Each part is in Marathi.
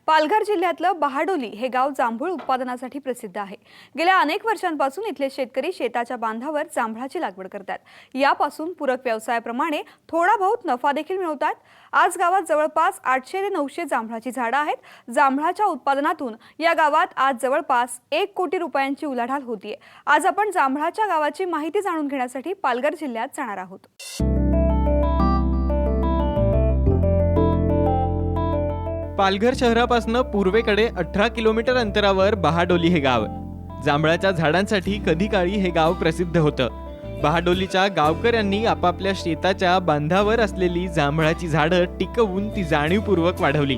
पालघर जिल्ह्यातलं बहाडोली हे गाव जांभूळ उत्पादनासाठी प्रसिद्ध आहे। गेल्या अनेक वर्षांपासून इथले शेतकरी शेताच्या बांधावर जांभळाची लागवड करतात। यापासून पूरक व्यवसायाप्रमाणे थोडा बहुत नफा देखील मिळवतात। आज गावात जवळपास 800 ते 900 जांभळाची झाडं आहेत। जांभळाच्या उत्पादनातून या गावात आज जवळपास 1 कोटी रुपयांची उलाढाल होतीये। आज आपण जांभळाच्या गावाची माहिती जाणून घेण्यासाठी पालघर जिल्ह्यात जाणार आहोत। पालघर शहरापासून पूर्वेकडे 18 किलोमीटर अंतरावर बहाडोली हे गाव। जांभळाच्या झाडांसाठी कधी काळी हे गाव प्रसिद्ध होतं। बहाडोलीच्या गावकऱ्यांनी आपापल्या शेताच्या बांधावर असलेली जांभळाची झाडं टिकवून ती जाणीवपूर्वक वाढवली।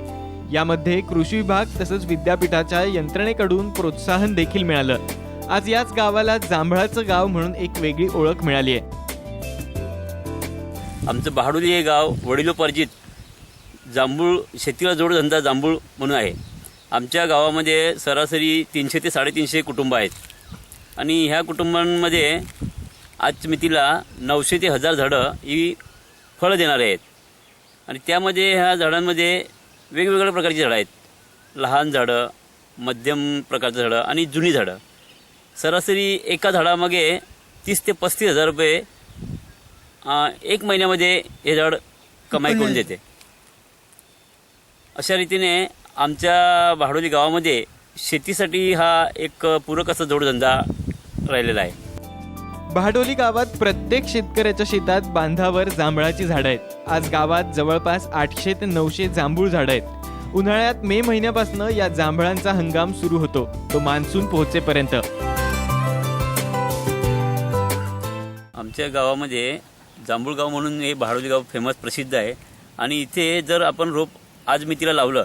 यामध्ये कृषी विभाग तसंच विद्यापीठाच्या यंत्रणेकडून प्रोत्साहन देखील मिळालं। आज याच गावाला जांभळाचं गाव म्हणून एक वेगळी ओळख मिळाली आहे। आमचं बहाडोली हे गाव वडिलोपार्जित जांभूळ शेतीला जोडधंदा जांभूळ म्हणून आहे। आमच्या गावामध्ये सरासरी 300 ते 350 कुटुंब आहेत आणि ह्या कुटुंबांमध्ये आज मितीला 900 ते 1000 झाडं ही फळं देणारे आहेत आणि त्यामध्ये ह्या झाडांमध्ये वेगवेगळ्या प्रकारची झाडं आहेत। लहान झाडं, मध्यम प्रकारची झाडं आणि जुनी झाडं। सरासरी एका झाडामागे 30 ते 35 हजार रुपये एक महिन्यामध्ये हे झाड कमाई करून देते। अशा रीतीने आमच्या बहाडोली गावामध्ये शेतीसाठी हा एक पूरक असा जोडधंदा राहिलेला आहे। बहाडोली गावात प्रत्येक शेतकऱ्याच्या शेतात बांधावर जांभळाची झाडं आहेत। आज गावात जवळपास 800 ते 900 जांभूळ झाडं आहेत। उन्हाळ्यात मे महिन्यापासून या जांभळांचा हंगाम सुरू होतो, तो मान्सून पोहोचेपर्यंत। आमच्या गावामध्ये जांभूळ गाव म्हणून हे बहाडोली गाव फेमस प्रसिद्ध आहे आणि इथे जर आपण रोप आज मितीला लावलं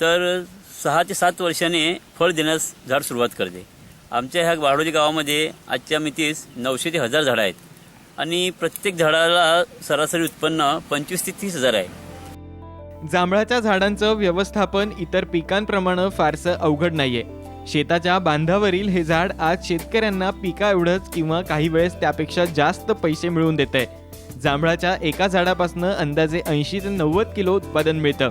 तर 6 ते 7 वर्षाने फळ देण्यास झाड सुरुवात करते। आमच्या ह्या बहाडोली गावामध्ये आजच्या मितीस 900 ते 1000 झाडं आहेत आणि प्रत्येक झाडाला सरासरी उत्पन्न 25 ते 30 हजार आहे। जांभळाच्या झाडांचं व्यवस्थापन इतर पिकांप्रमाणे फारसं अवघड नाहीये। शेताच्या बांधावरील हे झाड आज शेतकऱ्यांना पिका एवढंच किंवा काही वेळेस त्यापेक्षा जास्त पैसे मिळवून देतंय। जांभळाच्या एका झाडापासून अंदाजे 80 ते 90 किलो उत्पादन मिळतं,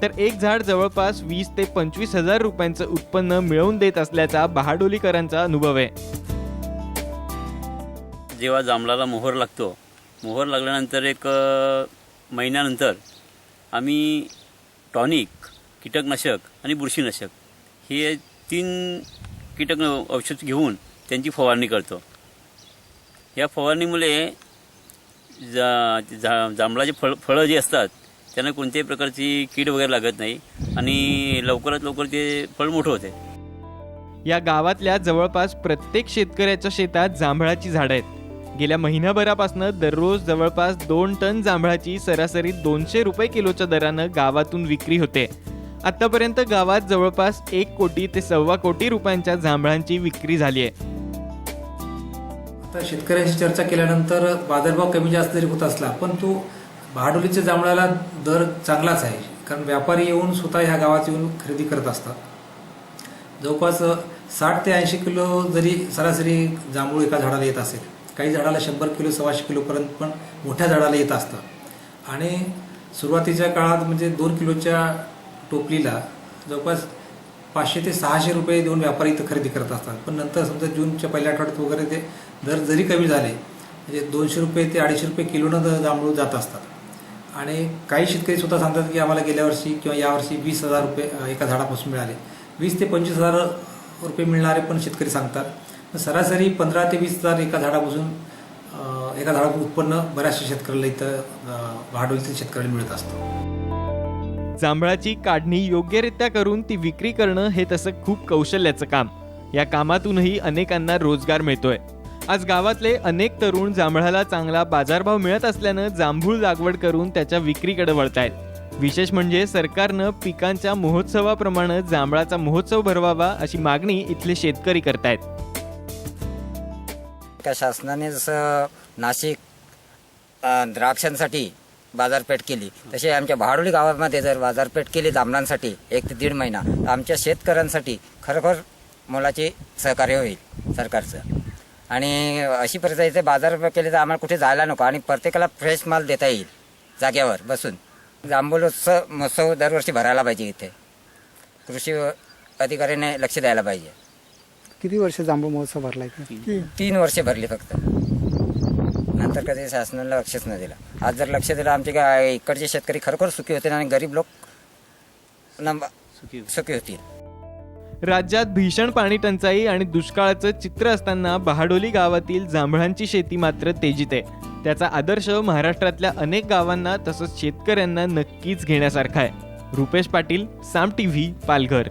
तर एक झाड जवळपास 20 ते 25 हजार रुपयांचं उत्पन्न मिळवून देत असल्याचा बहाडोलीकरांचा अनुभव आहे। जेव्हा जांभळाला मोहर लागतो, मोहर लागल्यानंतर एक महिन्यानंतर आम्ही टॉनिक, कीटकनाशक आणि बुरशीनाशक हे 3 कीटक औषध घेऊन त्यांची फवारणी करतो। या फवारणीमुळे जांभळाचे फळं जे असतात त्यांना कोणत्याही प्रकारची कीड वगैरे लागत नाही आणि लवकरात लवकर ते फळ मोठं होते। या गावातल्या जवळपास प्रत्येक शेतकऱ्याच्या शेतात जांभळाची झाडं आहेत। गेल्या महिनाभरापासून दररोज जवळपास 2 टन जांभळाची सरासरी 200 रुपये किलोच्या दरानं गावातून विक्री होते। आतापर्यंत गावात जवळपास 1 कोटी ते 1.25 कोटी रुपयांच्या जांभळांची विक्री झाली आहे। आता शेतकऱ्यांशी चर्चा केल्यानंतर बाजारभाव कमी जास्त जरी होत असला पण तो बहाडोलीच्या जांभळाला दर चांगलाच आहे, कारण व्यापारी येऊन स्वतः ह्या गावात येऊन खरेदी करत असतात। जवळपास 60 ते 80 किलो जरी सरासरी जांभूळ एका झाडाला येत असेल, काही झाडाला 100 किलो 125 किलोपर्यंत पण मोठ्या झाडाला येत असतं आणि सुरुवातीच्या काळात म्हणजे 2 किलोच्या टोपलीला जवळपास 500 ते 600 रुपये देऊन व्यापारी इथं खरेदी करत असतात। पण नंतर समजा जूनच्या पहिल्या आठवड्यात वगैरे ते दर जरी कमी झाले म्हणजे 200 रुपये ते 250 रुपये किलोनं जांभूळ जात असतात आणि काही शेतकरी स्वतः सांगतात की आम्हाला गेल्या वर्षी किंवा यावर्षी 20,000 रुपये एका झाडापासून मिळाले। 20 ते 25,000 रुपये मिळणारे पण शेतकरी सांगतात। सरासरी 15 ते 20,000 एका झाडापासून उत्पन्न बऱ्याचशा शेतकऱ्याला इथं बहाडोलीतील शेतकऱ्याला मिळत असतं। जांभळाची काढणी योग्यरित्या करून ती विक्री करणं हे तसं खूप कौशल्याचं काम। या कामातूनही अनेकांना रोजगार मिळतोय। आज गावातले अनेक तरुण जांभळाला चांगला बाजारभाव मिळत असल्यानं जांभूळ लागवड करून त्याच्या विक्रीकडे वळतायत। विशेष म्हणजे सरकारनं पिकांच्या महोत्सवाप्रमाणे जांभळाचा महोत्सव भरवावा अशी मागणी इथले शेतकरी करतायत। त्या शासनाने जसं नाशिक द्राक्षांसाठी बाजारपेठ केली तसे आमच्या बहाडोली गावामध्ये जर बाजारपेठ केली जांभळांसाठी 1 ते 1.5 महिना, तर आमच्या शेतकऱ्यांसाठी खरोखर मोलाचे सहकार्य होईल सरकारचं। आणि अशी परिस्थिती बाजारपेठ केली तर आम्हाला कुठे जायला नको आणि प्रत्येकाला फ्रेश माल देता येईल जाग्यावर बसून। जांभूळ महोत्सव दरवर्षी भरायला पाहिजे इथे। कृषी अधिकाऱ्याने लक्ष द्यायला पाहिजे. किती वर्ष जांभूळ महोत्सव भरला इथे? 3 वर्षे भरली फक्त, नंतर कधी शासनाला लक्षच नाही दिलं. आज जर लक्ष दिलं आमचे इकडचे शेतकरी खरोखर सुखी होतील आणि गरीब लोक सुखी होतील. राज्यात भीषण पाणी टंचाई आणि दुष्काळाचं चित्र असताना बहाडोली गावातील जांभळांची शेती मात्र तेजीत आहे. त्याचा आदर्श महाराष्ट्रातल्या अनेक गावांना तसंच शेतकऱ्यांना नक्कीच घेण्यासारखा आहे. रुपेश पाटील, साम टीव्ही, पालघर.